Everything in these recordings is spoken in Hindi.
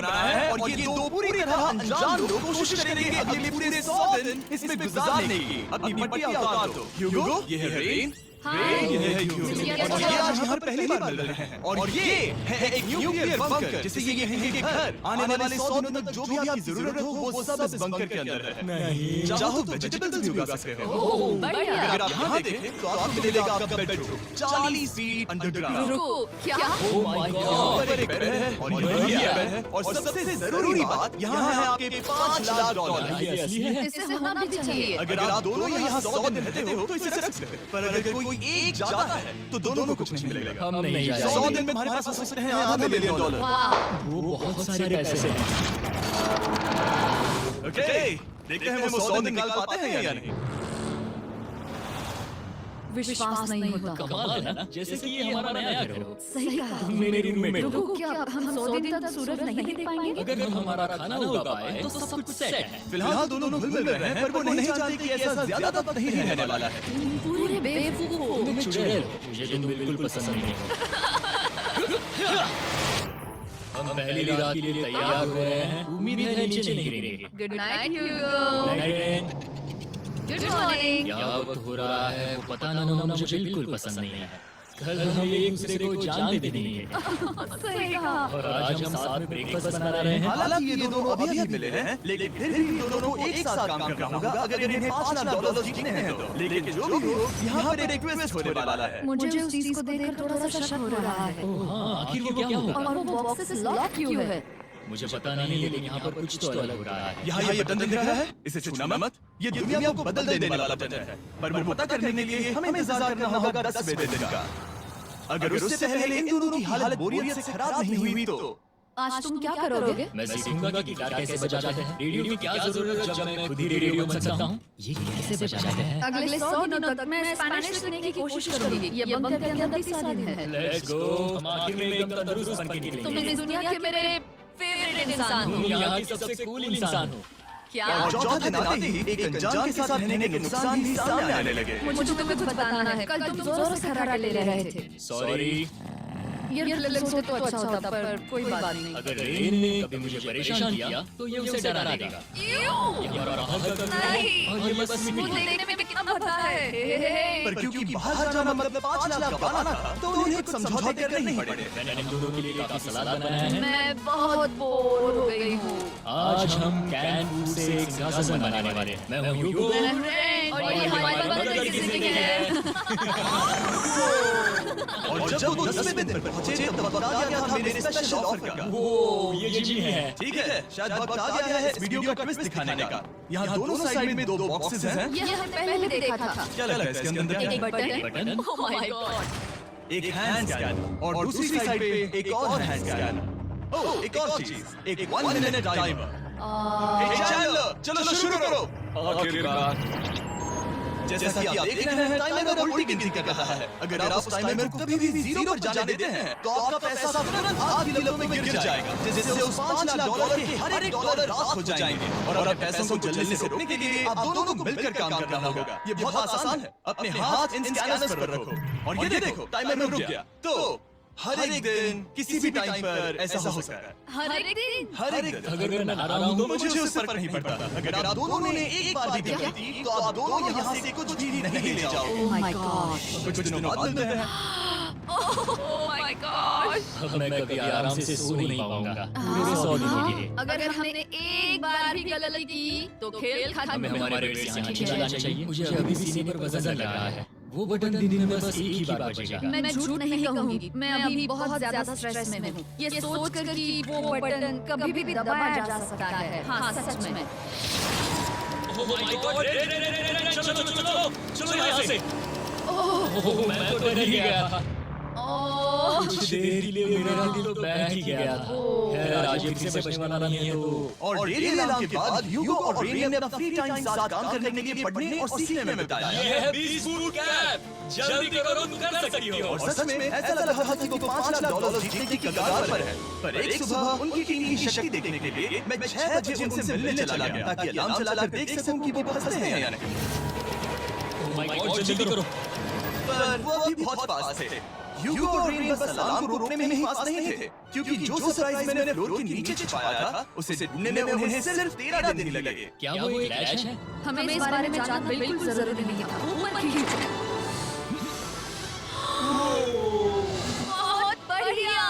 बनाया है और ये दो पूरी तरह अनजान लोग कोशिश करेंगे अगले पूरे 100 दिन इसमें गुजारने की। अपनी पट्टियां उतार दो। ह्यूगो, ये है रेन। ये है ह्यूगो और ये आज यहाँ पहली बार मिल रहे हैं। और ये है एक न्यूक्लियर बंकर जिसे ये कहेंगे कि घर। आने वाले 100 दिनों तक जो भी आपकी जरूरत हो वो सब इस बंकर के अंदर है। नहीं, चाहो तो वेजिटेबल्स भी उगा सकते हो। अगर आप यहाँ देखें तो आपको मिलेगा आपका बेडरूम 40 फीट अंडरग्राउंड। रुको, क्या? ओह माय गॉड, एक बेड है और ये बेड है और सबसे जरूरी बात यहाँ है आपके $5 लाख। इसे होना भी चाहिए। अगर आप दोनों यहाँ 100 दिन रहते हो तो इसे रख सकते हैं। पर अगर कोई एक जाता है तो दोनों को कुछ नहीं मिलेगा। हम नहीं जाएंगे। 100 दिन में हमारे पास हो सकते हैं $5 मिलियन। वो बहुत सारे पैसे हैं। ओके, देखते हैं वो 100 दिन निकाल पाते हैं या नहीं। विश्वास नहीं होता। कमाल है ना, जैसे कि ये हमारा नया घर हो। सही कहा। तुम मेरे रूममेट हो। रुको, क्या हम 100 दिन तक सूरज नहीं देख पाएंगे? अगर हम हमारा खाना उगा पाए तो सब कुछ सेट है। फिलहाल दोनों मिल रहे हैं पर वो नहीं जानते कि ऐसा ज्यादा वक्त नहीं रहने वाला है। पूरे बेवकूफ हो। तुम चुड़ैल हो, मुझे तुम बिल्कुल पसंद नहीं हो। हम पहली रात के लिए तैयार हो रहे हैं। उम्मीद है नीचे नहीं गिरेंगे। Good night Hugo. Good morning. क्या वक्त हो रहा है वो पता ना हो, मुझे बिल्कुल पसंद नहीं है। कल हम एक दूसरे को जानते भी नहीं है सही कहा। और आज हम साथ में ब्रेकफास्ट बना रहे हैं। हालांकि ये दोनों अभी मिले हैं लेकिन फिर भी दोनों को एक साथ काम करना होगा अगर इन्हें $5 लाख जीतने हैं तो। लेकिन जो भी हो यहाँ पर एक ट्विस्ट होने वाला है। मुझे उस चीज को देखकर थोड़ा सा शक हो रहा है। ओह हाँ, आखिर वो क्या होगा? और वो बॉक्सेस लॉक क्यों है? मुझे पता नहीं, लेकिन यहाँ पर कुछ तो अलग हो रहा है। यहाँ ये बटन दिख रहा है, इसे छूना मत। ये दुनिया को बदल देने वाला बटन है। पर वो पता करने के लिए हमें इंतजार करना होगा 10 दिन का। अगर उससे पहले इन दोनों की हालत बोरियत से खराब नहीं हुई तो आज तुम क्या करोगे? मैं सीखूंगा कि गिटार कैसे बजाते हैं। रेडियो की क्या जरूरत जब मैं खुद ही रेडियो बन सकता हूँ। ये कैसे बजाते हैं? अगले 100 दिनों तक मैं स्पेनिश सीखने की कोशिश करूंगी। ये बंकर के अंदर 30 दिन है। Let's go. हम आखिर में एकदम तंदुरुस्त बन के निकलेंगे। तुम इस दुनिया के मेरे फेवरेट इंसान हो। तुम यहाँ की सबसे कूल इंसान हो। क्या? और चौथा दिन आते ही एक अनजान के साथ रहने के नुकसान भी सामने आने लगे। मुझे तो कुछ बताना है। कल तुम जोर से खर्राटे ले रहे थे। सॉरी। ये रिलैक्स होते तो अच्छा होता पर कोई बात नहीं। अगर रेन ने कभी मुझे परेशान किया तो ये उसे डरा देगा। ये हमारा हक नहीं। और ये बस वो देखने में कितना भद्दा है। पर क्योंकि बाहर जाना मतलब 5 लाख कमाना था तो उन्हें कुछ समझौते करने ही पड़े। मैंने इन दोनों के लिए काफी सलाद बनाया है। मैं बहुत बोर हो गई हूँ। आज हम कैन फूड से एक सिंहासन बनाने वाले हैं। मैं हूँ ह्यूगो और ये हमारे बंकर की जिंदगी है। और जब वो 10वें दिन पर पहुंचे तब वक्त आ गया था मेरे स्पेशल ऑफर का। ओह ये जी है। ठीक है, शायद वक्त आ गया है इस वीडियो का ट्विस्ट दिखाने का। यहाँ दोनों साइड में 2 बॉक्सेस हैं। ये हमने पहले भी देखा था। क्या लगता है इसके अंदर क्या है? एक बटन। Oh my God. एक हैंड स्कैनर और दूसरी साइड पे एक और हैंड स्कैनर। ओह एक और चीज, एक 1 मिनट टाइमर। चैनलर, चलो शुरू करो। आखिरकार जैसा कि आप देख रहे हैं टाइमर उल्टी गिनती कर रहा है। अगर आप उस टाइमर को कभी भी 0 पर जाने देते हैं तो आपका पैसा तुरंत आपकी लपटों में गिर जाएगा जिससे उस $5 लाख के हर एक डॉलर राख हो जाएंगे। और अब पैसों को जलने से रोकने के लिए आप दोनों को मिलकर काम करना होगा। ये बहुत आसान है। अपने हाथ इन स्कैनर्स पर रखो और ये देखो टाइमर रुक गया। तो हर एक दिन किसी भी टाइम पर ऐसा हो सकता है। हर एक दिन। हर एक दिन अगर मैं नहा रहा हूँ तो मुझे उससे फर्क नहीं पड़ता। अगर आप दोनों ने एक बार भी गलती की तो आप दोनों यहाँ से कुछ भी नहीं ले जाओ। ओह माय गॉड। कुछ दिनों बाद मिलते हैं। ओह माय गॉड। अब मैं कभी आराम से सो नहीं पाऊंगा पूरे 100 दिनों के लिए। अगर हमने एक बार भी गलती की तो खेल खत्म। हमें हमारे पेट से यहाँ खींचा जाना चाहिए। मुझे अभी भी सीने पर वजन लग रहा है। वो बटन दिन में बस एक ही बार बजेगा। मैं झूठ नहीं कहूंगी, मैं अभी बहुत ज्यादा स्ट्रेस में हूँ। ये सोच कर कि वो बटन कभी भी दबाया जा सकता है। हाँ सच में। ओह माय गॉड। चलो यहाँ से। ओह मैं तो डर ही गया था। कुछ देर के लिए मेरा दिल तो बहक ही गया था। खैर आज ये फिर से बचने वाला नहीं है तो। और रेडियो अलार्म के बाद ह्यूगो और रेन ने अपना फ्री टाइम साथ काम करने के लिए पढ़ने और सीखने में बिताया। ये है 20 बूट कैप। जल्दी करो, तुम कर सकती हो। और सच में ऐसा लग रहा था कि वो $5 लाख जीतने की कगार पर है। पर एक सुबह उनकी टीम की शक्ति देखने के लिए मैं 6 बजे उनसे मिलने चला गया ताकि अलार्म चलाकर देख सकूं कि वो फंसते हैं या नहीं। ओह माय गॉड जल्दी करो। पर वो अभी बहुत पास थे। ह्यूगो और रेन बस अलार्म को रोकने में ही पास नहीं थे, क्योंकि जो सरप्राइज मैंने फ्लोर के नीचे छिपाया था उसे ढूंढने में उन्हें सिर्फ 13 दिन लगे। क्या वो एक लैच है? हमें इस बारे में जानना बिल्कुल जरूरी नहीं था। ऊपर खींचो। बहुत बढ़िया।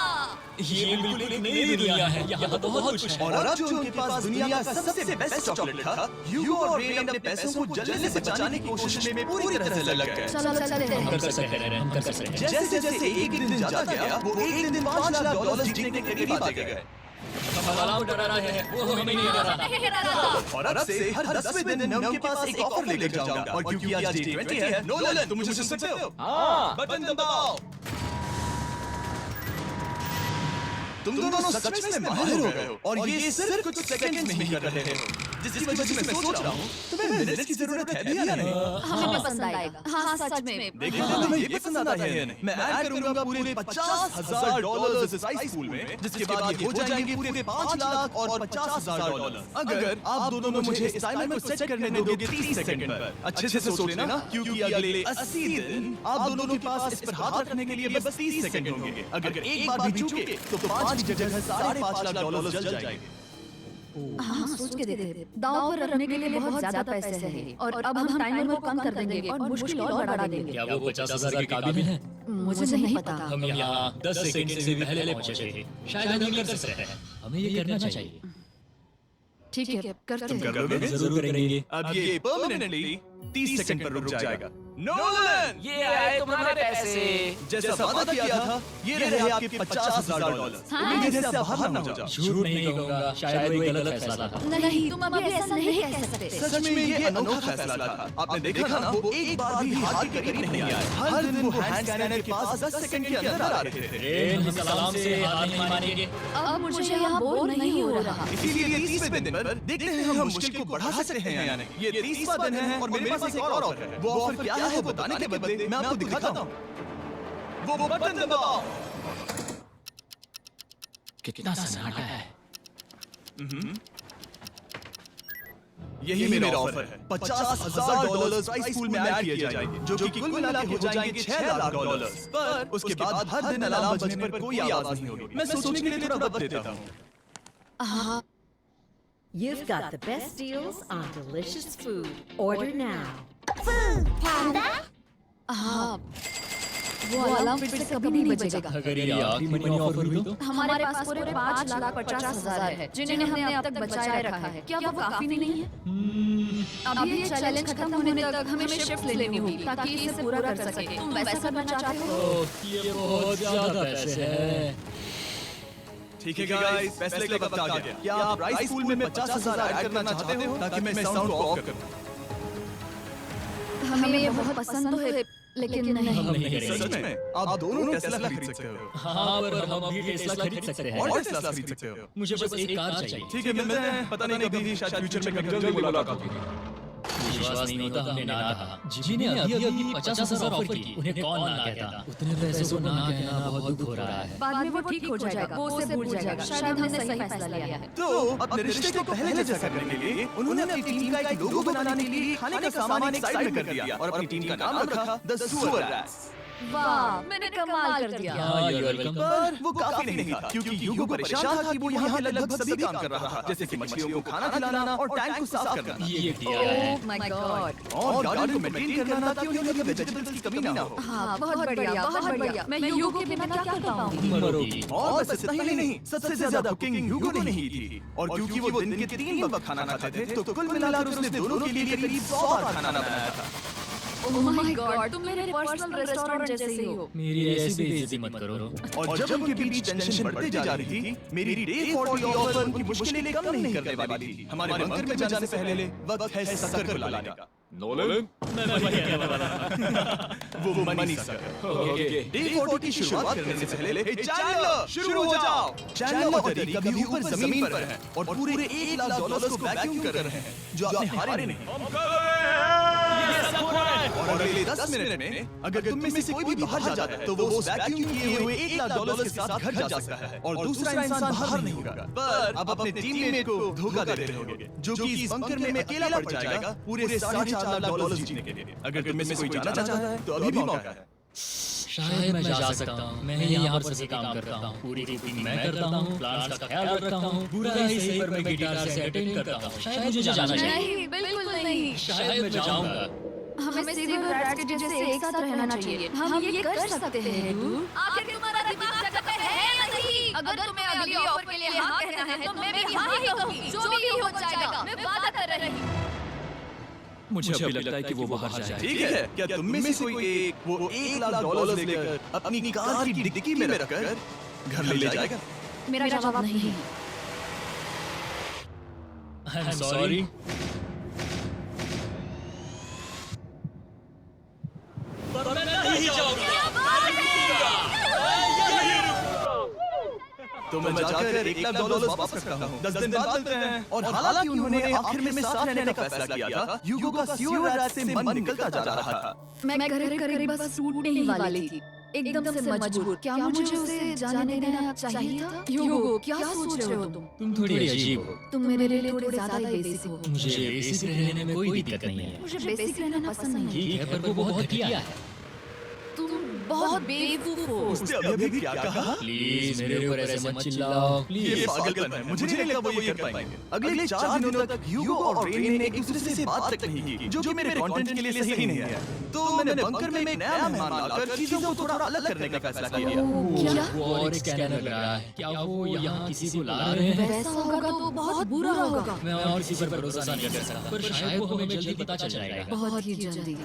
ये बिल्कुल एक नई दुनिया है, यहाँ तो बहुत कुछ है। और अब जो उनके पास दुनिया का सबसे बेस्ट चॉकलेट था, ह्यूगो और रेन अपने पैसों को जल्दी से बचाने की कोशिश में पूरी तरह से लग गए। चलो चलते हम हैं। कर सकते हैं, हम कर सकते हैं। जैसे जैसे एक दिन जाता गया, वो एक दिन $5 लाख जीतने के करीब आते गए। हम अलार्म डरा रहे हैं, वो हमें नहीं डरा। और अब से हर 10वें दिन मैं उनके पास एक ऑफर लेकर जाऊंगा, और क्योंकि आज डे 20 है, नोलन तुम मुझे सुन सकते हो? हाँ, बटन दबाओ। तुम दोनों सच में माहिर हो गए हो, और ये सिर्फ कुछ सेकंड्स में ही कर रहे हो, जिसकी वजह से मैं सोच रहा हूँ तुम्हें मिनट्स की जरूरत है भी या नहीं? हमें पसंद आएगा। हाँ सच में। देखिए तुम्हें ये पसंद आता है या नहीं? मैं ऐड करूंगा पूरे $50,000 इस हाई स्कूल में, जिसके बाद ये हो जाएंगे पूरे $5 लाख और $50,000। अगर आप दोनों में मुझे इस टाइमर को सेट करने दोगे 30 सेकंड पर, अच्छे से सोच लेना, क्योंकि अगले 80 दिन आप दोनों के पास इस पर हाथ रखने के लिए बस 30 सेकंड होंगे। अगर एक बार भी चूके तो 5 की जगह $5.5 लाख जल जाएंगे। हाँ सोच के देते। दांव पर रखने के लिए बहुत ज्यादा पैसे हैं, और अब हम टाइमर को कम कर देंगे और मुश्किल और बढ़ा देंगे। क्या वो 50,000 के काबिल है? मुझे नहीं पता। हम यहाँ 10 सेकंड से भी पहले पहुँचे थे, शायद हम ये कर सकते हैं। हमें ये करना चाहिए। ठीक है, करते कर हैं। लोगे? जरूर करेंगे। अब ये परमानेंटली 30 सेकंड पर रुक जाएगा। नोलन, ये आए तुम्हारे पैसे। जैसा वादा किया था, ये रहे आपके $50,000। उम्मीद है इससे आप बाहर ना हो जाओ। झूठ नहीं कहूँगा, शायद वो एक गलत फैसला था। नहीं, तुम अभी ऐसा नहीं कह सकते। सच में ये अनोखा फैसला था। आपने देखा ना, वो एक बार भी हाथ के करीब नहीं आए। हर दिन वो हैंड स्कैनर के पास 10 सेकंड के अंदर आ रहे थे। रेन, हम सलाम से हार नहीं मानेंगे। अब मुझे यहाँ बोर नहीं हो रहा। इसीलिए 30वें दिन पर देखते हैं हम मुश्किल को बढ़ा सकते हैं या नहीं। ये 30वां दिन है और मेरे पास एक और ऑफर है। वो ऑफर क्या है बताने के बदले मैं आपको दिखाता हूँ। वो बटन दबाओ। कितना सन्नाटा है। यही मेरा ऑफर है। $50,000 प्राइस पूल में ऐड किए जाएंगे, जो कि कुल मिला के हो जाएंगे $6 लाख। पर उसके बाद हर दिन अलार्म बजने पर कोई आवाज नहीं होगी। मैं सोचने के लिए थोड़ा वक्त देता हूँ। You've got the best deals on delicious food. Order now. हाँ, वो अलार्म फिर से कभी नहीं बजेगा। अगर ये आखिरी मनी ऑफर हुई तो? हमारे पास पूरे $5,50,000 है, जिन्हें हमने अब तक बचाए रखा है। क्या वो काफी नहीं है? अभी ये चैलेंज खत्म होने तक हमें शिफ्ट लेनी होगी, ताकि इसे पूरा कर सके। तुम वैसा करना चाहते हो? ओह, ये बहुत ज्यादा पैसे हैं। ठीक है गाइस, फैसले का वक्त आ गया। क्या आप प्राइस पूल में 50,000 ऐड करना चाहते हो, ताकि मैं साउंड को ऑफ करूं? हमें ये बहुत पसंद तो है, लेकिन हम नहीं। नहीं करेंगे। सच में आप दोनों टेस्ला खरीद सकते हो। हाँ, पर हम अभी टेस्ला खरीद सकते हैं। और टेस्ला खरीद सकते हो। मुझे बस एक कार चाहिए। ठीक है, मिलते हैं। पता नहीं कभी, शायद फ्यूचर में कभी जल्दी मुलाकात होगी। विश्वास नहीं होता हमने ना कहा। जिमी ने अभी 50,000 ऑफर की, उन्हें कौन ना कहता। उतने पैसे को ना कहना बहुत दुख हो रहा है। बाद में वो ठीक हो जाएगा, वो उसे भूल जाएगा। शायद हमने सही फैसला लिया है। तो अपने रिश्ते को पहले जैसा करने के लिए उन्होंने अपनी टीम का एक लोगो बनाने के लिए खाने का सामान एक साइड में कर दिया और अपनी टीम का नाम रखा द सुअर रैट्स। वाह, मैंने कमाल कर दिया। हाँ, you're welcome। पर वो काफी नहीं था, क्योंकि ह्यूगो परेशान था कि वो यहाँ के लगभग सभी काम कर रहा था, जैसे कि मछलियों को खाना खिलाना और टैंक को साफ करना। ये दिया है। ओह माय गॉड। और गार्डन को मेंटेन करना, ताकि उन्हें कभी वेजिटेबल्स की कमी ना हो। हाँ, बहुत बढ़िया, बहुत बढ़िया। मैं ह्यूगो के बिना क्या कर पाऊंगी? मरोगी। और बस इतना ही नहीं, सबसे ज्यादा कुकिंग ह्यूगो ने ही की। और क्योंकि वो दिन के 3 वक्त खाना खाते थे, तो कुल मिलाकर उसने दोनों के लिए करीब 100 बार खाना बनाया था। ओह माय गॉड, तुम मेरे पर्सनल रेस्टोरेंट जैसे ही हो। मेरी ऐसी बेइज्जती मत करो। और जब उनके बीच टेंशन बढ़ती जा रही थी, मेरी डे 40 ऑफर उनकी मुश्किलें कम नहीं करने वाली थी। हमारे बंकर में जाने से पहले वक्त है सकर को लाने का। नोलन, वो मनी सकर। ओके, डे 40 की शुरुआत करने से पहले चैंडलर शुरू हो जाओ। चैंडलर और टेरी कभी ऊपर जमीन पर हैं और पूरे $1 लाख को वैक्यूम कर रहे हैं, जो आपने हारे नहीं। और अगले 10 मिनट में अगर तुम में से कोई भी बाहर जाता है, तो वो उस वैक्यूम किए हुए $1 लाख के साथ घर जा सकता है और दूसरा इंसान बाहर नहीं होगा। पर अब अपने टीममेट को धोखा दे रहे होगे, जो कि इस बंकर में अकेला पड़ जाएगा पूरे $4.5 लाख जीतने के लिए। अगर तुम में से कोई जाना चाहता है, तो अभी भी मौका है। शायद मैं जा सकता हूँ। मैं यहाँ पर सभी काम करता हूँ, पूरी कुकिंग मैं करता हूँ, प्लांट्स का ख्याल रखता हूँ, पूरा ही सही पर मैं गिटार से अटेंड करता हूँ। शायद मुझे जाना चाहिए। नहीं, बिल्कुल नहीं। शायद मैं जाऊँगा। हमें सिल्वर रैट्स के जैसे एक साथ रहना चाहिए। हम ये कर सकते हैं डूड। आखिर तुम्हारा दिमाग जगह पे है या नहीं? अगर तुम्हें अगली ऑफर के लिए हाँ कहना है तो मैं भी हाँ ही कहूंगी। जो भी हो जाएगा, मैं वादा कर रही हूँ। मुझे अभी लगता है कि वो बाहर जाए। ठीक है, क्या तुम में से कोई एक वो $1,00,000 लेकर अपनी कार की डिक्की में रखकर घर ले जाएगा? मेरा जवाब नहीं है। I am sorry. पर मैं नहीं जाऊंगा। तो मैं जाकर $1,00,000 वापस करता हूँ। 10 दिन बाद मिलते हैं। और हालांकि उन्होंने आखिर में साथ रहने का फैसला किया था, ह्यूगो का सिल्वर रैट से मन निकलता जा रहा था। मैं करीब बस टूटने ही वाली थी, एकदम से मजबूर। क्या मुझे उसे जाने देना चाहिए था? ह्यूगो, क्या सोच रहे हो तुम? तुम थोड़ी अजीब हो। तुम मेरे लिए थोड़े ज्यादा ही बेसिक हो। मुझे बेसिक रहने में कोई दिक्कत नहीं है। मुझे बेसिक रहना पसंद नहीं है। ठीक है, पर वो बहुत घटिया है। तुम बहुत बेवकूफ हो। उसने अभी क्या कहा? प्लीज मेरे ऊपर ऐसे मत चिल्लाओ। ये प्लीज। पागलपन है। मुझे नहीं लगता वो ये कर पाएंगे। अगले 4 दिनों तक ह्यूगो और रेन ने एक दूसरे से बात तक नहीं की, जो कि मेरे कंटेंट के लिए सही नहीं है। तो मैंने बंकर में एक नया मेहमान लाकर चीजों को थोड़ा अलग करने का फैसला किया। क्या? वो और स्कैनर लग रहा है। क्या वो यहाँ किसी को ला रहे हैं? वैसा होगा तो बहुत बुरा होगा। मैं और किसी पर भरोसा नहीं कर सकता, पर शायद वो हमें जल्दी पता चल जाएगा। बहुत ही जल्दी।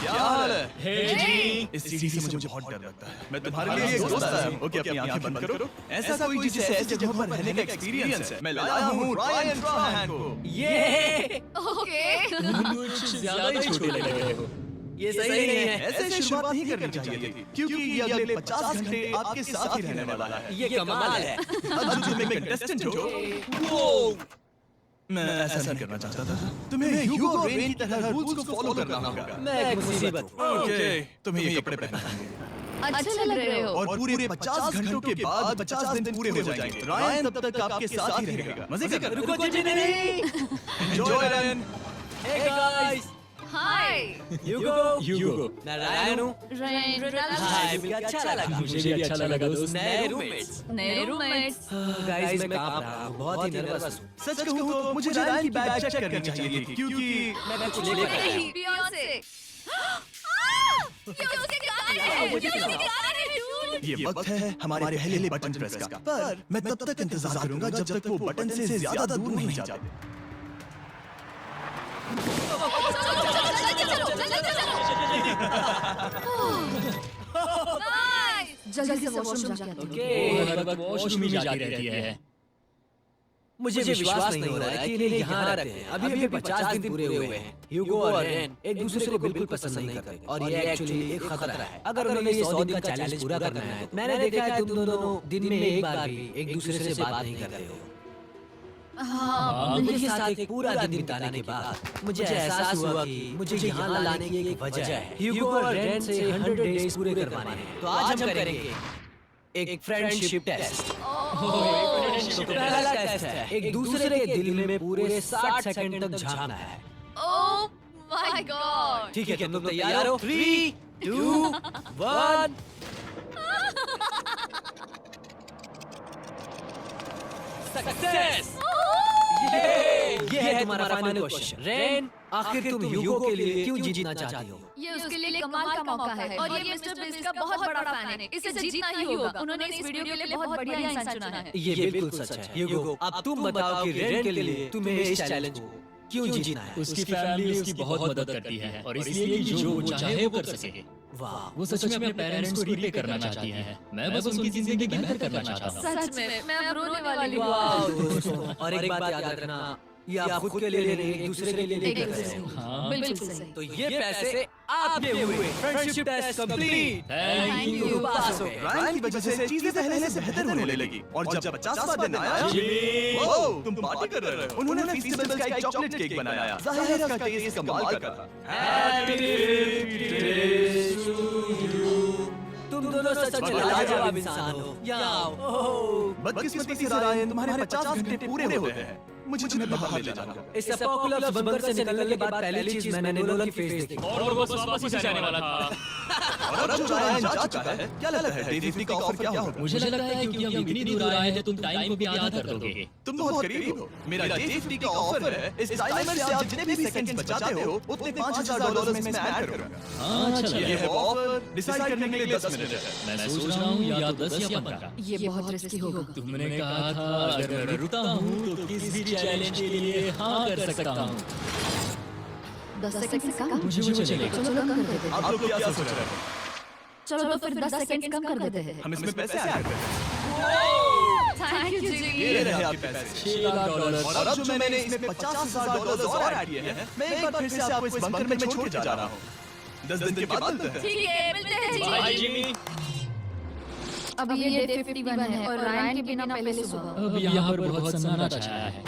क्या हाल है? हे जी। इस सीढ़ी से मुझे बहुत डर लगता है। मैं तुम्हारे लिए एक दोस्त आया हूँ। ओके, अपनी आंखें बंद करो। ऐसा कोई जिसे ऐसी जगह पर रहने का एक्सपीरियंस है। मैं लाया हूँ रायन ट्राहैन को। ये ओके। कुछ ज्यादा ही छोटे लग रहे हो। ये सही नहीं है। ऐसे शुरुआत नहीं करनी चाहिए थी, क्योंकि ये अगले 50 घंटे आपके साथ ही रहने वाला है। ये कमाल है। अब तुम एक कंटेस्टेंट हो। वो मैं ऐसा नहीं करना चाहता था। तुम्हें ह्यूगो और रेन की तरह रूल्स को फॉलो करना होगा। मैं एक मुसीबत। ओके, तुम्हें ये कपड़े पहनना होंगे। अच्छे लग रहे हो। और पूरे 50 घंटों के बाद 50 दिन पूरे हो जाएंगे। रायन तब तक आपके साथ ही रहेगा। मजे कर। रुको जी, नहीं। Enjoy Ryan. हे गाइस, हाय। ह्यूगो। मैं रायन हूँ। हाय, मिलकर अच्छा लगा। मुझे भी अच्छा लगा दोस्त। नए रूममेट्स। नए रूममेट्स। गाइस, मैं कांप रहा हूँ, बहुत ही नर्वस हूँ। सच कहूँ तो मुझे रायन की बैग चेक करनी चाहिए थी, क्योंकि मैं कुछ लेकर आया हूँ। बियॉन्से। ये उसके गाने हैं। ये उसके गाने हैं, डूड। ये वक्त है हमारे पहले बटन प्रेस का। पर मैं तब तक इंतजार करूंगा जब तक वो बटन से ज्यादा दूर नहीं जाते। जल्दी से वॉशरूम जाके ओके। वो हर वक्त वॉशरूम ही जाती रहती है। मुझे विश्वास नहीं हो रहा है कि इन्हें यहाँ रखते हैं। अभी 50 दिन पूरे हुए हैं। ह्यूगो और रेन एक दूसरे को बिल्कुल पसंद नहीं करते और ये एक्चुअली एक खतरा है। अगर उन्हें ये 100 दिन का चैलेंज पूरा करना है, मैंने देखा है तुम दोनों दिन में एक बार भी एक दूसरे से बात नहीं करते हो। हाँ, उनके साथ एक पूरा दिन बिताने के बाद मुझे एहसास हुआ कि मुझे यहाँ लाने की एक वजह है। ह्यूगो और रेन से 100 डेज पूरे करवाने हैं। तो आज हम करेंगे एक फ्रेंडशिप टेस्ट। पहला टेस्ट है एक दूसरे के दिल में पूरे 60 सेकंड तक झांकना है। ओह माय गॉड। ठीक है, तुम लोग तैयार हो? 3, 2, 1। सक्सेस। ये है तुम्हारा फाइनल क्वेश्चन। रेन, आखिर तुम ह्यूगो के लिए क्यों जीतना चाहती हो? ये उसके लिए कमाल का मौका है और ये मिस्टर बीस्ट का बहुत बड़ा फैन है। इसे जीतना ही होगा। उन्होंने इस वीडियो के लिए बहुत बढ़िया इंसान चुना है। ये बिल्कुल सच है। ह्यूगो, अब तुम बताओ कि रेन के लिए तुम्हें इस चैलेंज को क्यों जीतना है? उसकी फैमिली उसकी बहुत मदद करती है और इसलिए कि जो वो चाहे वो कर सके। वाह, वो सच में अपने पेरेंट्स को रिप्ले करना चाहती है। मैं बस उनकी जिंदगी बेहतर करना चाहता हूँ। सच में मैं अब रोने वाली हूँ। वाह दोस्तों, और एक बात याद रखना, ये आप खुद के लिए नहीं, एक दूसरे के लिए कर रहे हो। हाँ, बिल्कुल सही। तो ये पैसे आपके हुए। Friendship test complete. Thank you. Pass हो गए। रायन की वजह से चीजें पहले से बेहतर होने लगी। और जब 50वां दिन आया, जिमी। ओह, तुम पार्टी कर रहे हो। उन्होंने फेस्टिवल का एक चॉकलेट केक बनाया। जाहिर है उसका टेस्ट कमाल का था। तुम दोनों सच में लाजवाब इंसान हो। यहाँ आओ। बदकिस्मती से रायन, तुम्हारे 50 घंटे पूरे होते हैं। मुझे तुम्हें बाहर ले जाना होगा। इस एपोकलिप्स बंकर से निकलने के बाद पहली चीज मैंने नोलन की फेस देखी। और वो बस वापस ही जाने वाला था। और अब जो रायन जा चुका है, क्या लगता है डे 50 का ऑफर क्या होगा? मुझे लगता है क्योंकि हम इतनी दूर आए हैं, तुम टाइम को भी आधा कर दोगे। तुम बहुत करीब हो। मेरा डे 50 का ऑफर है, इस टाइमर से आप जितने भी सेकंड्स बचाते हो उतने $5000 में इसमें ऐड करूंगा। हाँ चलो, ये है ऑफर, डिसाइड करने के लिए 10 मिनट है। मैं सोच रहा हूँ या तो 10 या 15। ये बहुत रिस्की होगा। तुमने कहा था अगर मैं रुकता हूँ तो किस भी चैलेंज के लिए हाँ कर सकता हूँ। 10 सेकंड से कम? मुझे चलेगा। चलो कम कर देते हैं। आप लोग क्या सोच रहे हो? चलो तो फिर 10 सेकंड कम कर देते हैं। हम इसमें पैसे ऐड करते हैं। थैंक यू जी। ये रहे आपके पैसे। $6,00,000। और अब जो मैंने इसमें $50,000 और ऐड किए हैं, मैं एक बार फिर से आपको इस बंकर में छोड़ के जा रहा हूँ। 10 दिन के बाद मिलते हैं। ठीक है, मिलते हैं बाय जी। जिमी। अभी ये डे 51 है और रायन के बिना पहले सुबह। अब यहाँ पर बहुत सन्नाटा छाया है।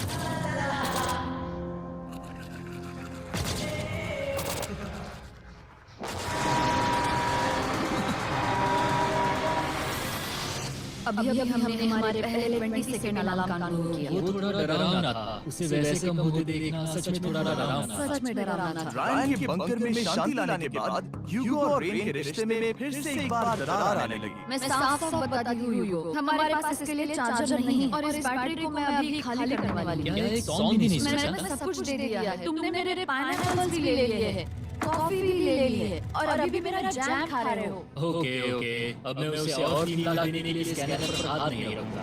अभी हमने हमारे पहले 20 सेकंड अलार्म काउंट किया। वो थोड़ा डरावना था। उसे वैसे कम होते देखना सच में थोड़ा डरावना था। सच में डरावना था। रायन के बंकर में शांति लाने के बाद ह्यूगो और रेन के रिश्ते में फिर से एक बार दरार आने लगी। मैं साफ साफ बताती हूँ ह्यूगो, हमारे पास इसके लिए चार्जर नहीं और इस बैटरी को मैं अभी खाली करने वाली हूँ। क्या एक सॉन्ग भी नहीं मैंने सोचा? सब कुछ दे दिया है। तुमने मेरे पाइनएप्पल्स भी ले लिए हैं, कॉफी भी ले ली है और अभी भी मेरा जैम खा रहे हो। ओके ओके, अब मैं उसे और 3 लाख देने के लिए स्कैनर पर हाथ नहीं रखूंगा।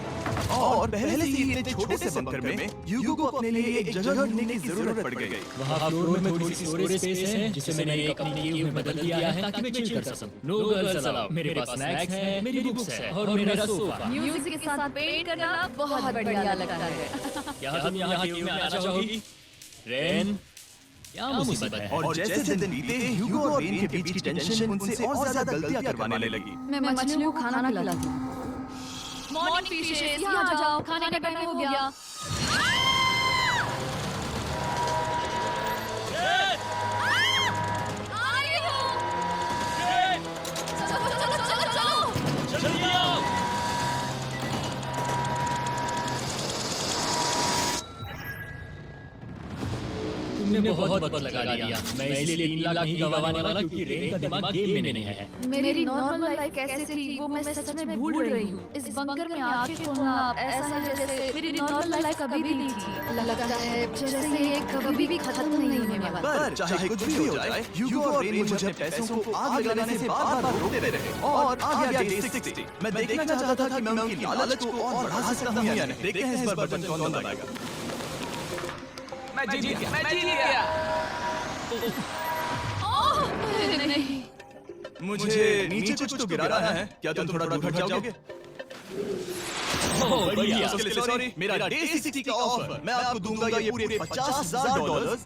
और पहले से ही इतने छोटे से बंकर में ह्यूगो को अपने लिए एक जगह ढूंढने की जरूरत पड़ गई। वहाँ फ्लोर में थोड़ी सी स्टोरेज स्पेस है जिसे मैंने एक अपनी कीव में बदल दिया है ताकि मैं चिल कर सकूं। No girls allowed. मेरे पास स्नैक्स है, मेरी बुक्स है और मेरा सोफा। म्यूजिक के साथ पेंट करना बहुत बढ़िया लगता है। क्या तुम यहाँ कीव में आना चाहोगी? रेन, क्या मुसीबत है? और जैसे दिन बीते ह्यूगो और रेन के बीच की टेंशन उनसे और ज्यादा गलतियां करवाने लगी। मैं मछलियों को खाना खिलाती हूँ। मॉर्निंग फिशेस, यहाँ आ जाओ, खाने का टाइम हो गया। आ रही हूँ। चलो। तुमने बहुत वक्त लगा दिया। मैं इसलिए 3 लाख नहीं गंवाने वाला क्योंकि रेन का दिमाग गेम में नहीं है। मेरी नॉर्मल लाइफ कैसे थी वो मैं सच में भूल रही हूँ। इस बंकर में आके खोलना ऐसा है जैसे मेरी नॉर्मल लाइफ कभी भी नहीं थी। लगता है जैसे ये कभी भी खत्म नहीं होने वाला। पर चाहे कुछ भी हो जाए, ह्यूगो और रेन मुझे अपने पैसों को आग लगाने से बार-बार रोकते रहे। और आ गया डे 60। मैं देखना चाहता था कि मैं उनकी लालच को और बढ़ा सकता हूं या नहीं। देखते हैं इस बार बटन कौन दबाएगा। मैं जीत गया। नहीं, मुझे नीचे कुछ तो गिराना है। क्या तुम थोड़ा दूर हट जाओगे? बढ़िया। उसके लिए सॉरी। मेरा डे 60 का ऑफर मैं आपको दूंगा ये पूरे $50,000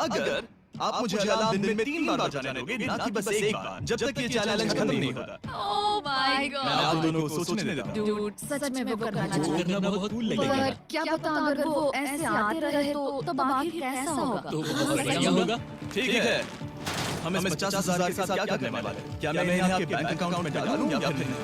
अगर आप मुझे अलार्म दिन में 3 बार बजाने दोगे, ना कि बस एक बार, जब तक ये चैलेंज खत्म नहीं होता। ओह माय मैं आप दोनों को सोचने देता हूं। डूड, सच में वो करना वो चाहिए। करना बहुत कूल लगेगा। पर क्या पता अगर वो ऐसे आते रहे तो तब आखिर कैसा होगा? तो बहुत बढ़िया होगा। ठीक है, हम इस 50,000 के साथ क्या करने वाले हैं? क्या मैं इन्हें आपके बैंक अकाउंट में डालूं या फिर नहीं?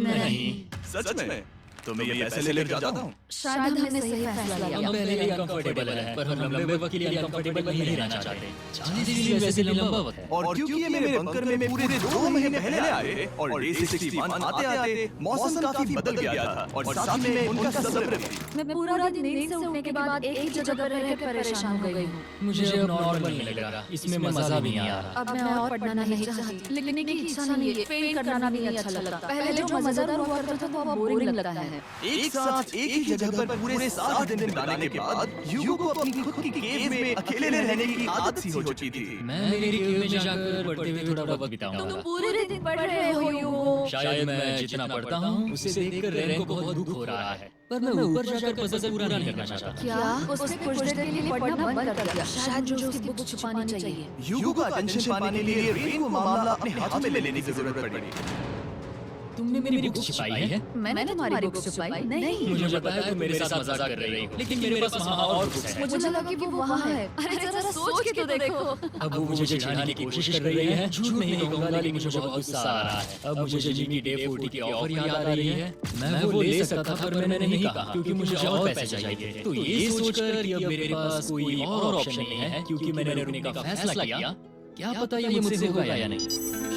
नहीं, सच में? तो मैं ये पैसे ले लेकर जाता हूँ। शायद हमने सही फैसला लिया। हम पहले ही अनकंफर्टेबल हैं, पर हम लंबे वक्त के लिए अनकंफर्टेबल नहीं रहना चाहते। 40 दिन वैसे लंबा वक्त है। और क्योंकि ये मेरे बंकर में पूरे 2 महीने पहले आए और डे 61 आते आते मौसम काफी बदल गया था और साथ में उनका सब्र भी। मैं पूरा दिन नींद से उठने के बाद एक ही जगह पर रहकर परेशान हो गई हूँ। मुझे अब नॉर्मल नहीं लग रहा, इसमें मजा भी नहीं आ रहा। अब मैं और पढ़ना नहीं चाहती, लिखने की इच्छा नहीं है, पेंट करना भी नहीं अच्छा लगता। पहले जो मजेदार हुआ करता था वो अब बोरिंग लगता है। एक साथ एक ही जगह पर पूरे 7 दिन बिताने के बाद ह्यूगो को अपनी खुद की केव में अकेले रहने की आदत सी हो चुकी थी। मैं मेरी केव में जाकर पढ़ते हुए थोड़ा वक्त बिताऊंगा। पूरे दिन पढ़ रहे हो ह्यूगो। शायद मैं जितना पढ़ता हूँ उसे देखकर रेन को बहुत दुख हो रहा है, पर मैं ऊपर जाकर पजल पूरा नहीं करना चाहता। क्या उसने कुछ देर के लिए पढ़ना बंद कर दिया? शायद जो उसकी बुक छुपानी चाहिए। ह्यूगो का अटेंशन पाने के लिए रेन को मामला अपने हाथों में लेने की जरूरत पड़ी। तुम तुमने मेरी बुक छिपाई है? मैंने तुम्हारी बुक छुपाई नहीं। मुझे पता है तुम मेरे साथ मजाक कर रही हो, लेकिन मेरे पास वहाँ और बुक्स हैं। मुझे लगा कि वो वहाँ है। अरे जरा सोच के तो देखो। अब वो मुझे चिढ़ाने की कोशिश कर रही है। झूठ नहीं कहूंगा, लेकिन मुझे बहुत गुस्सा आ रहा है। अब मुझे जिमी डे 40 की ऑफर याद आ रही है। मैं वो ले सकता था, पर मैंने नहीं कहा क्योंकि मुझे और पैसे चाहिए थे। तो ये सोचकर कि अब मेरे पास कोई और ऑप्शन नहीं है, क्योंकि मैंने रुकने का फैसला किया, क्या पता ये मुझसे होगा या नहीं।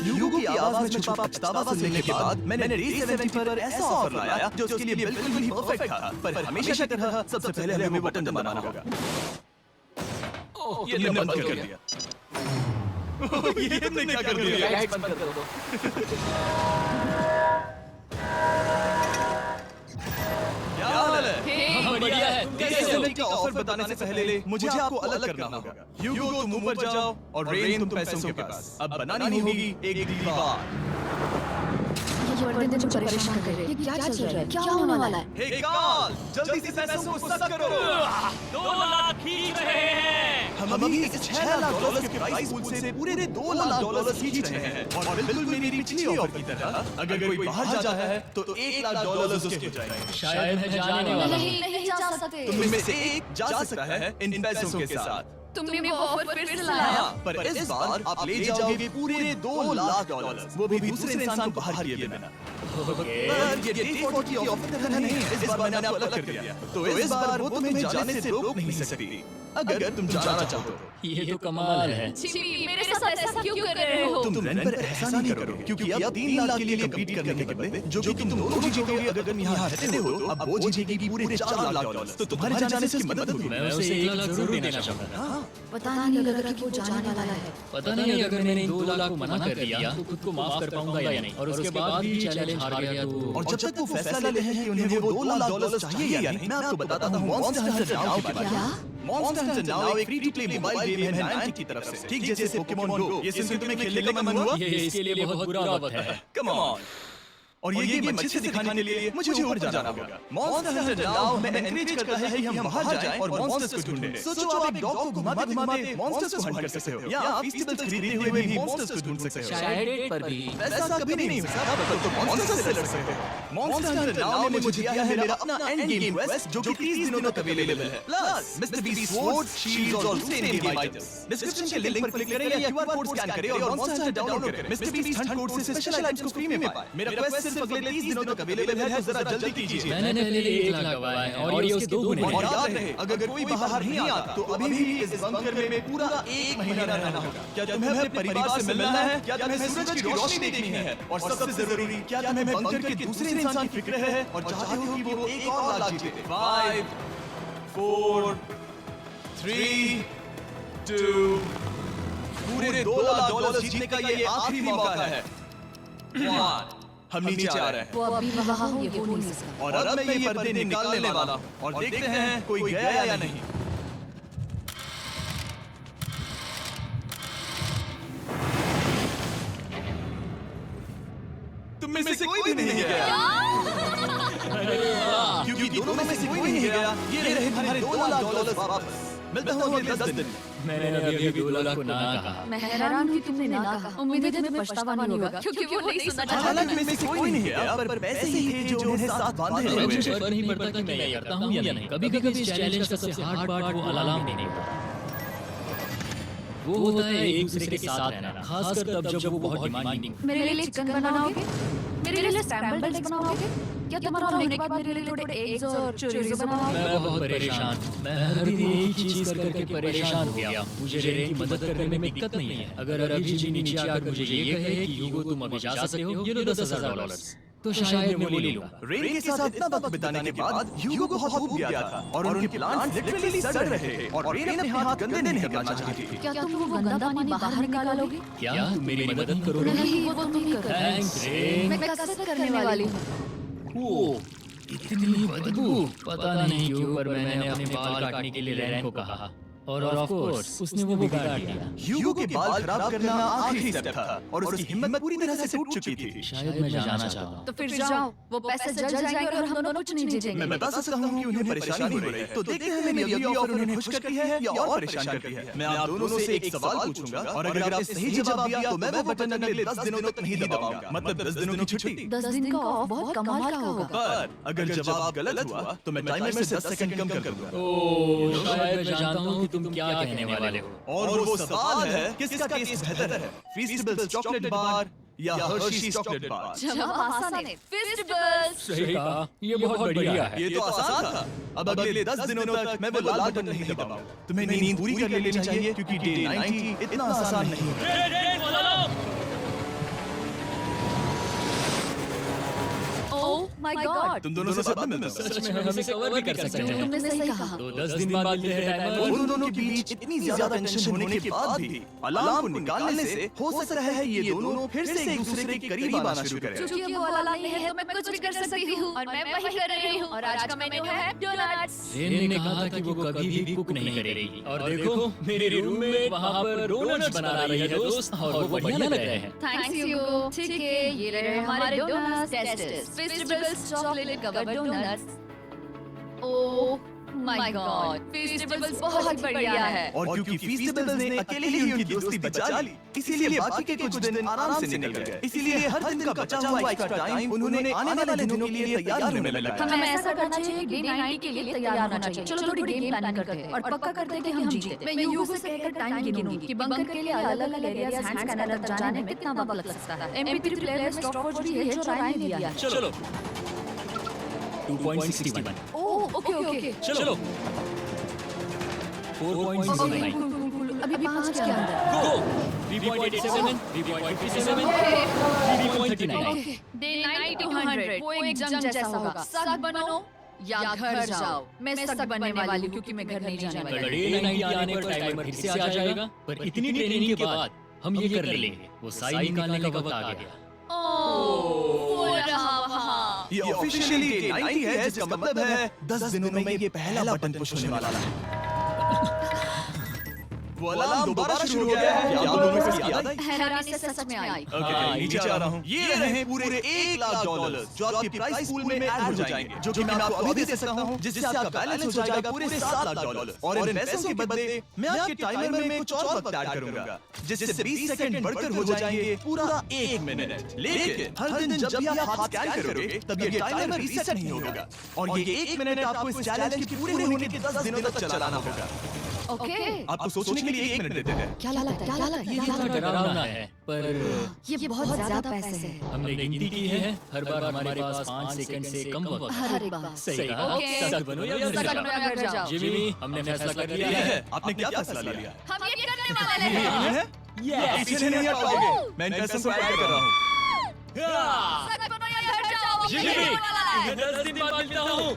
ह्यूगो की आवाज में छुपा पछतावा सुनने के बाद मैंने डे 70 पर ऐसा ऑफर लाया जो उसके लिए बिल्कुल ही परफेक्ट था। पर हमेशा की तरह सबसे पहले हमें वो बटन दबाना होगा। ये तुमने बंद कर दिया। ये तुमने क्या कर दिया? लाइट बंद कर दो। क्या हाल है? बढ़िया है। कैसे हो? का ऑफर बताने से पहले मुझे आपको अलग करना होगा। ह्यूगो तुम ऊपर जाओ और रेन तुम पैसों के पास। अब बनानी होगी एक दीवार। ये बड़े दिन मुझे परेशान कर रहे हैं। ये क्या चल रहा है? क्या होने वाला है? हे कार्ल, जल्दी से पैसों को सख्त करो। 2 लाख खींच रहे हैं। हम अभी इस $6 लाख के प्राइस पूल से पूरे $2 लाख खींच रहे हैं। और बिल्कुल मेरी पिछली ऑफर की तरह अगर कोई बाहर जाता है तो $1 लाख उसके हो जाएंगे। शायद मैं जाने वाला हूँ। नहीं जा सकते। तुम में से एक जा सकता है इन पैसों के साथ। तुमने वो ऑफर फिर से लाया। पर इस बार आप ले जाओगे पूरे $2 लाख, वो भी दूसरे इंसान को बाहर किए बिना। पर ये डे 40 की ऑफर तरह नहीं है। इस बार मैंने आपको अलग कर दिया, तो इस बार वो तुम्हें जाने से रोक नहीं सकती अगर तुम जाना चाहो। ये तो कमाल है। जिमी, मेरे साथ ऐसा क्यों कर रहे हो? तुम रेन पर ऐसा नहीं करोगे क्योंकि अब 3 लाख के लिए कम्पीट करने के बदले जो कि तुम दोनों जीतोगे अगर तुम यहाँ रहते हो, अब वो जीतेगी पूरे $4 लाख। तो तुम्हारे जाने से उसकी मदद होगी। मैं उसे 1 लाख जरूर देना चाहूंगा। पता नहीं अगर वो जाने वाला है। पता नहीं अगर मैंने 2 लाख को मना कर दिया तो खुद को माफ कर पाऊंगा या नहीं। और उसके बाद भी चैलेंज हार गया तो। और जब तक वो फैसला ले हैं कि उन्हें वो $2 लाख चाहिए या नहीं, मैं आपको बताता हूँ मॉन्स्टर हंटर नाउ के बारे में। मॉन्स्टर हंटर नाउ एक free to play mobile game है नाइंटी की तरफ से, ठीक जैसे पोकेमॉन गो। ये सुनकर तुम्हें खेलने का मन हुआ? ये इसके लिए बहुत बुरा वक्त है। Come on. और ये गेम अच्छे से दिखाने के लिए मुझे ऊपर जाना होगा। मॉन्स्टर हंटर नाउ हमें एनकरेज करता है कि हम बाहर जाएं और मॉन्स्टर्स को ढूंढें। सोचो आप एक डॉग को घुमाते-घुमाते मॉन्स्टर्स को हंट कर सकते हो, या आप फेस्टिवल्स खरीदते हुए भी मॉन्स्टर्स को ढूंढ सकते हो। शायद डेट पर भी। ऐसा कभी नहीं हो सकता, तो मॉन्स्टर्स से लड़ सकते हो। मॉन्स्टर हंटर नाउ ने मुझे दिया है मेरा अपना एंड गेम क्वेस्ट जो कि 30 दिनों तक अवेलेबल है। Plus mister beast sword, shields और दूसरे इन गेम आइटम्स। डिस्क्रिप्शन के लिंक पर क्लिक करें या क्यूआर कोड स्कैन करें और मॉन्स्टर हंटर डाउनलोड करें। मिस्टर बीस्ट हंट कोड से स्पेशल आइटम्स को फ्री में पाएं। मेरा क्वेस्ट सिर्फ अगले 30 दिनों तक अवेलेबल है, तो जरा जल्दी कीजिए। मैंने पहले 1 लाख गवाए हैं और ये उसके 2 गुने और हैं। याद रहे, अगर कोई बाहर नहीं आता तो अभी भी इस बंकर में पूरा 1 महीना रहना होगा। क्या तुम्हें अपने परिवार से मिलना है? क्या तुम्हें सूरज की रोशनी देखनी है? और सबसे जरूरी, क्या तुम्हें बंकर के दूसरे इंसान की फिक्र है और चाहते हो कि वो एक और लाख जीते? 5 4 3 2 पूरे $2 लाख जीतने का ये आखिरी मौका है। 1 हम नीचे आ रहे हैं वो अभी वहाँ हो, ये हो नहीं सकता। और अब मैं ये पर्दे निकालने वाला हूं और देखते हैं कोई गया या नहीं। तुम में से कोई भी नहीं गया क्योंकि दोनों में से कोई नहीं गया। ये रहे हमारे $2 लाख वापस। मिलता हूँ अगले 10 दिन। मैंने अभी 2 लाख को ना कहा। मैं हैरान हूँ कि तुमने ना कहा। उम्मीद है तुम्हें पछतावा नहीं होगा क्योंकि वो नहीं सुनना चाहता। हालांकि में से कोई नहीं गया, पर पैसे ही थे जो उन्हें साथ बांधे हुए मुझे थे। फर्क नहीं पड़ता कि मैं ये करता हूँ या नहीं। कभी-कभी इस चैलेंज का सबसे हार्ड पार्ट वो अलार्म नहीं होता। वो होता है एक दूसरे के साथ रहना, खासकर तब जब वो बहुत डिमांडिंग। मेरे लिए चिकन बनाओगे? मेरे लिए स्क्रैम्बल्ड एग्स बनाओगे? क्या तुम्हारा होने के बाद मेरे लिए थोड़े एग्स और चोरिज़ो बनाओगे? मैं बहुत परेशान हूँ। मैं हर दिन एक ही चीज कर करके परेशान हो गया। मुझे रेन की मदद करने में दिक्कत नहीं है। अगर अभी जी नीचे आकर मुझे ये कहे कि ह्यूगो तुम अभी जा सकते हो, ये लो $10,000, तो शायद मैं वो ले लूंगा। रेन के साथ इतना वक्त बिताने के बाद ह्यूगो को बहुत ऊब गया था और उनके प्लांट्स लिटरली सड़ रहे थे और रेन अपने हाथ गंदे नहीं करना चाहती थी। क्या तुम वो गंदा पानी बाहर निकालोगे? क्या तुम मेरी मदद नहीं करोगे? नहीं, वो तुम नहीं करोगे। Thanks rain. मैं कसरत करने वाली हूँ। ओ, इतनी बदबू। पता नहीं क्यों पर मैंने अपने बाल काटने के लिए रेन को कहा। और ऑफ कोर्स उसने वो बिगाड़ दिया। ह्यूगो के बाल खराब करना आखिरी स्टेप था और उसकी हिम्मत पूरी तरह से टूट चुकी थी। शायद मैं जाना चाहता हूँ। तो फिर जाओ, वो पैसे जल जाएंगे और हम दोनों कुछ नहीं जीतेंगे। मैं बता सकता हूँ कि उन्हें परेशानी हो रही है, तो देखते हैं मेरी अगली ऑफर उन्हें खुश करती है या और परेशान करती है। मैं आप दोनों से एक सवाल पूछूंगा और अगर आपने सही जवाब दिया तो मैं वो बटन अगले 10 दिनों तक नहीं दबाऊंगा, मतलब 10 दिनों की छुट्टी। 10 दिन का ऑफ बहुत कमाल का होगा। पर अगर जवाब गलत हुआ तो मैं टाइमर से 10 सेकंड कम कर दूंगा। ओह, शायद मैं जानता हूँ कि तुम क्या कहने वाले हो। और वो सवाल है किसका टेस्ट बेहतर है, फीस्टेबल्स चॉकलेट बार या हर्शीज चॉकलेट बार। जवाब आसान है, फेस्टिवल्स। सही कहा, ये बहुत बढ़िया है। ये तो आसान था। अब अगले 10 दिनों तक मैं वो लाल बटन नहीं दबाऊंगा। तुम्हें नींद पूरी कर लेनी चाहिए क्योंकि डे 90 इतना आसान नहीं है। ओह माय गॉड, तुम दोनों से सब मिलता हूं। सच में हम इसे कवर भी कर सकते हैं। तुमने सही कहा। तो 10 दिन बाद मिलते हैं टाइमर। उन दोनों के बीच इतनी ज्यादा टेंशन होने के बाद भी अलार्म को निकालने से हो सकता है ये दोनों फिर से एक दूसरे के करीब आना शुरू करें। क्योंकि वो वाला नहीं है तो मैं कुछ भी कर सकती हूँ और मैं वही कर रही हूँ। और आज का मेन्यू है डोनट्स। रेन ने कहा था कि वो कभी भी कुक नहीं करेगी और देखो मेरे रूममेट वहाँ पर डोनट्स बना रही है दोस्त, और वो बढ़िया लग रहे हैं। Thanks Hugo. ठीक है, ये रहे हमारे donuts testers, festivals chocolate covered donuts. Oh my God, festivals बहुत बढ़िया है। और क्योंकि फीस्टेबल्स ने अकेले ही उनकी दोस्ती बचा ली, इसीलिए बाकी के कुछ दिन आराम से निकल गए। इसीलिए हर दिन का बचा हुआ एक्स्ट्रा टाइम उन्होंने आने वाले दिनों के लिए तैयार होने में लगाया। हमें ऐसा करना चाहिए कि डे 90 के लिए तैयार होना चाहिए। चलो थोड़ी गेम प्लानिंग करते हैं और पक्का करते हैं कि हम जीते। मैं ह्यूगो से कहकर टाइम गिनूंगी कि बंकर के लिए अलग-अलग एरियाज हैंड स्कैनर तक जाने में कितना वक्त लग सकता है। MP3 प्लेयर में स्टॉपवॉच भी है जो राय ने दिया है। चलो 2.61। Oh okay okay. चलो 4.09। अभी 5 के अंदर। गो 3.87, 3.57, 3.39। डे 90 to 100 वो एक जंग जैसा होगा। सक बनो या घर जाओ। मैं सक बनने वाली हूँ क्योंकि मैं घर नहीं जाने वाली। डे 90 आने पर टाइमर फिर से आ जाएगा, पर इतनी ट्रेनिंग के बाद हम ये कर लेंगे। वो साई निकालने का वक्त आ गया। वो रहा वहाँ। ये ऑफिशियली डे 90 है, जिसका मतलब है 10 दिनों में ये पहला बटन पुश होने वाला है। वो अलार्म दोबारा शुरू हो गया है। क्या आप लोगों को इसकी याद आई? हैरानी से सच में आई। ओके, नीचे आ रहा हूँ। ये रहे पूरे $1,00,000 जो आपकी प्राइस पूल में ऐड हो जाएंगे, जो कि मैं आपको अभी दे सकता हूँ, जिससे आपका बैलेंस हो जाएगा पूरे $7,00,000। और इन पैसों के बदले मैं आपके टाइमर में कुछ और वक्त ऐड करूंगा, जिससे 20 सेकंड बढ़कर हो जाएंगे पूरा 1 मिनट। लेकिन हर दिन जब भी आप हाथ स्कैन करोगे तब ये टाइमर रीसेट नहीं होगा और ये 1 मिनट आपको इस चैलेंज के पूरे होने के 10 दिनों तक चलाना होगा। ओके, आपको सोचने के लिए 1 मिनट देते हैं। क्या लगता है? क्या लगता है? ये थोड़ा डरावना है, पर ये बहुत ज्यादा पैसे हैं। हमने गिनती की है, हर बार हमारे पास 5 सेकंड से कम वक्त है। अरे बाप। सही कहा। ओके। सक बनो या घर सक जाओ। बनो या घर जाओ। जिमी, हमने फैसला कर लिया है। आपने क्या फैसला लिया? हम ये करने वाले हैं। आप पीछे नहीं हटोगे। मैं इन पैसों को ऐड कर रहा हूँ। सक बनो या घर जाओ। जिमी, ये करने वाला है। मैं 10 दिन बाद मिलता हूँ।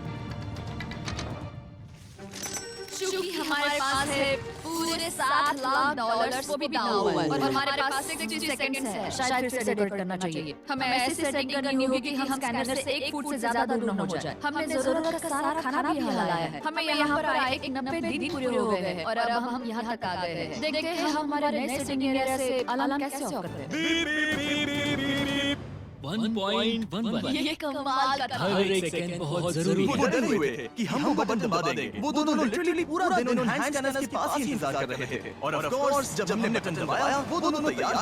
क्योंकि हमारे पास है पूरे $7,00,000 वो भी ना हुआ है और हमारे पास 60 सेकंड्स है। शायद फिर से डेकोरेट करना चाहिए। हमें ऐसी सेटिंग करनी होगी कि हम स्कैनर से 1 फुट से ज्यादा दूर न हो जाए। हमने जरूरत का सारा खाना भी यहाँ लाया है। हमें यहाँ पर आए 90 दिन पूरे हो गए हैं और अब हम यहाँ तक आ गए हैं। देखते हैं हम हमारे नए सेटिंग एरिया से अलार्म कैसे ऑफ करते हैं। 1.11। ये कमाल का था। हर एक सेकंड बहुत जरूरी वो है। डरे हुए थे कि हम वो बटन दबा देंगे। वो दोनों लिटरली पूरा दिन उन हैंड स्कैनर्स के पास ही इंतजार कर रहे थे। और ऑफ कोर्स जब हमने बटन दबाया वो दोनों तैयार।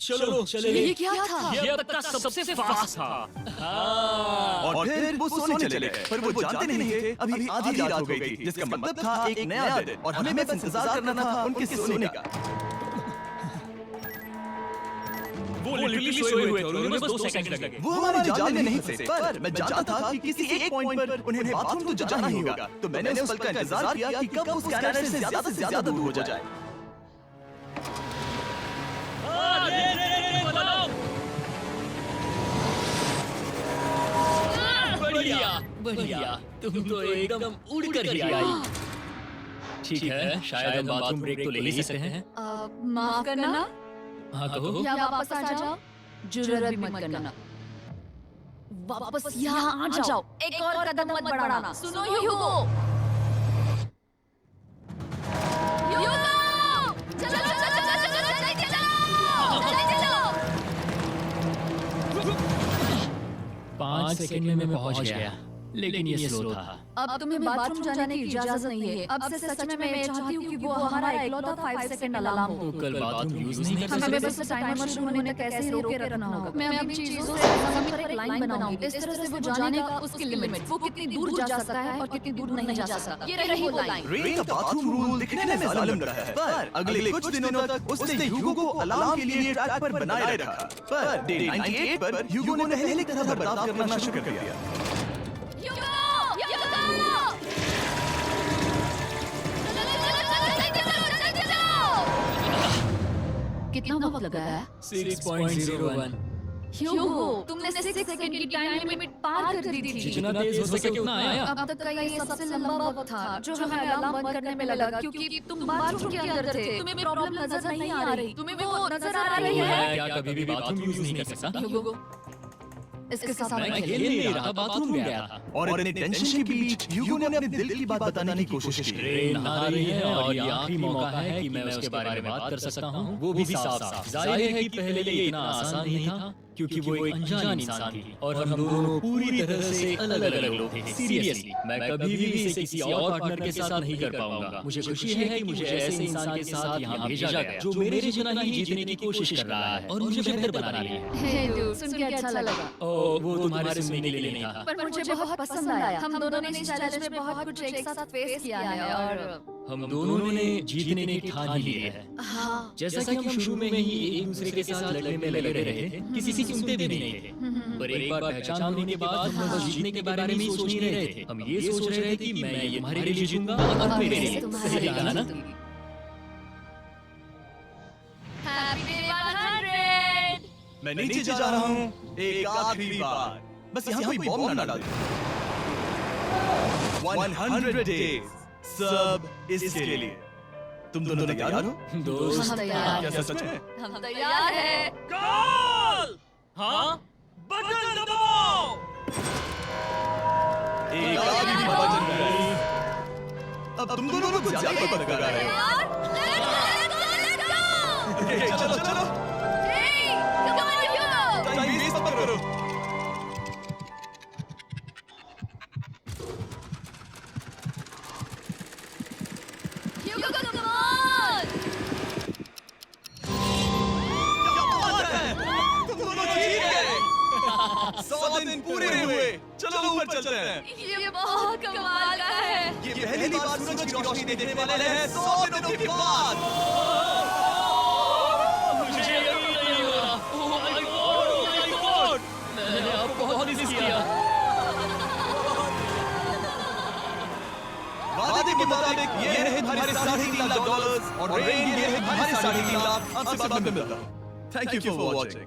चलो चले। ये क्या था? ये अब तक का सबसे फास्ट था। और फिर वो सोने चले गए। पर वो जानते नहीं थे अभी आधी रात हो गई थी, जिसका मतलब था एक नया दिन और हमें बस इंतजार करना था उनके सोने का। वो लिटरली सोए हुए थे और उन्हें बस 2 सेकंड लगे। वो हमारी जान में नहीं थे, पर मैं जानता था कि किसी एक पॉइंट पर उन्हें बाथरूम तो जाना ही होगा। तो मैंने उस पल का इंतजार किया कि कब वो स्कैनर से ज्यादा दूर हो जाए। बढ़िया बढ़िया, तुम तो एकदम उड़ कर ही आई। ठीक है, शायद हम बाथरूम ब्रेक तो ले ही सकते हैं। माफ करना हाँ कहो। या वापस आ जाओ। जुर्रत भी मत करना। वापस यहाँ आ जाओ। एक और कदम मत बढ़ाना। सुनो ह्यूगो। 5 सेकंड में मैं पहुंच गया, लेकिन ये स्लो था। अब तुम्हें बाथरूम जाने की इजाजत नहीं है। अब से सच में मैं चाहती हूँ कि वो हमारा इकलौता 5 सेकंड अलार्म हो। कल बाथरूम यूज नहीं कर हमें सकते। बस टाइमर शुरू होने तक कैसे रोके रखना होगा। मैं अपनी चीजों से समय पर एक लाइन बनाऊंगी। इस तरह से वो जानेगा उसकी लिमिट, वो कितनी दूर जा सकता है और कितनी दूर नहीं जा सकता। ये रही वो लाइन। रेन का बाथरूम रूल दिखने में जालिम लग रहा है, पर अगले कुछ दिनों तक उसने ह्यूगो को अलार्म के लिए ट्रैक पर बनाए रखा। पर डे 98 पर ह्यूगो ने पहले की तरह बर्ताव करना शुरू कर दिया। कितना वक्त लगा है? 6.01। ह्यूगो, तुमने 6 सेकंड की टाइम लिमिट पार कर दी थी। जितना तेज हो सके उतना आया। अब तक का ये सबसे लंबा वक्त था जो हमें अलार्म बंद करने में लगा, क्योंकि तुम बाथरूम के अंदर थे। तुम्हें प्रॉब्लम नजर नहीं आ रही, तुम्हें वो नजर आ रही है। मैं क्या कभी भी बाथरूम यूज नहीं कर सकता? ह्यूगो, इसके साथ मैं खेल नहीं रहा, बाथरूम गया था। और इतने टेंशन के बीच ह्यूगो ने अपने दिल की बात बताने की कोशिश की। ट्रेन नहा रही है और ये आखिरी मौका है कि मैं उसके बारे में बात कर सकता हूँ, वो भी साफ-साफ। जाहिर है कि पहले ये इतना आसान नहीं था, क्योंकि वो एक अनजान इंसान थी और हम दोनों पूरी तरह से अलग-अलग लोग थे। सीरियसली, मैं कभी भी इसे किसी और पार्टनर के साथ नहीं कर पाऊंगा। मुझे खुशी है कि मुझे ऐसे इंसान के साथ यहाँ भेजा गया जो मेरे जितना ही जीतने की कोशिश कर रहा है और मुझे बेहतर बना रही है। हे dude, सुन के अच्छा लगा। ओ, वो तुम्हारे सुनने के लिए नहीं था। पर मुझे बहुत पसंद आया। हम दोनों ने इस चैलेंज में बहुत कुछ एक साथ फेस किया है और हम दोनों ने जीतने की ठान ही ली है। हाँ, जैसा कि हम शुरू में ही एक दूसरे के साथ लड़ने में लगे रहे थे, किसी की सुनते भी नहीं थे। पर एक बार पहचान होने के बाद हम बस जीतने के बारे में ही सोच नहीं रहे थे। हम ये सोच रहे थे कि मैं ये तुम्हारे लिए जीतूंगा और मेरे लिए। सही कहा ना? हैप्पी 100। मैं नीचे जा रहा हूँ एक आखिरी बार, बस यहाँ कोई बॉम्ब ना डाल दे। 100 डेज सब इसके लिए। तुम दोनों तैयार हो? दोस्त, हम तैयार क्या सच में? हम तैयार हैं। कॉल! हाँ? बटन दबाओ! एक आखिरी बटन गई। अब तुम दोनों को ज्यादा पता लगा रहे हो। चलो चलो, टाइम वेस्ट मत करो। तुम दोनों ठीक है। 100 दिन पूरे हुए, चलो ऊपर चलते हैं। ये बहुत कमाल का है। ये पहली बार सूरज की रोशनी देखने वाले हैं 100 दिनों के बाद। मुझे यकीन नहीं हो रहा। ओह माय गॉड! मैंने अब बहुत मिस किया। वादे के मुताबिक ये रहे तुम्हारे $3.5 लाख और रेन ये रहे तुम्हारे $3.5 लाख। आपसे बाद में मिलता हूँ। Thank you for watching.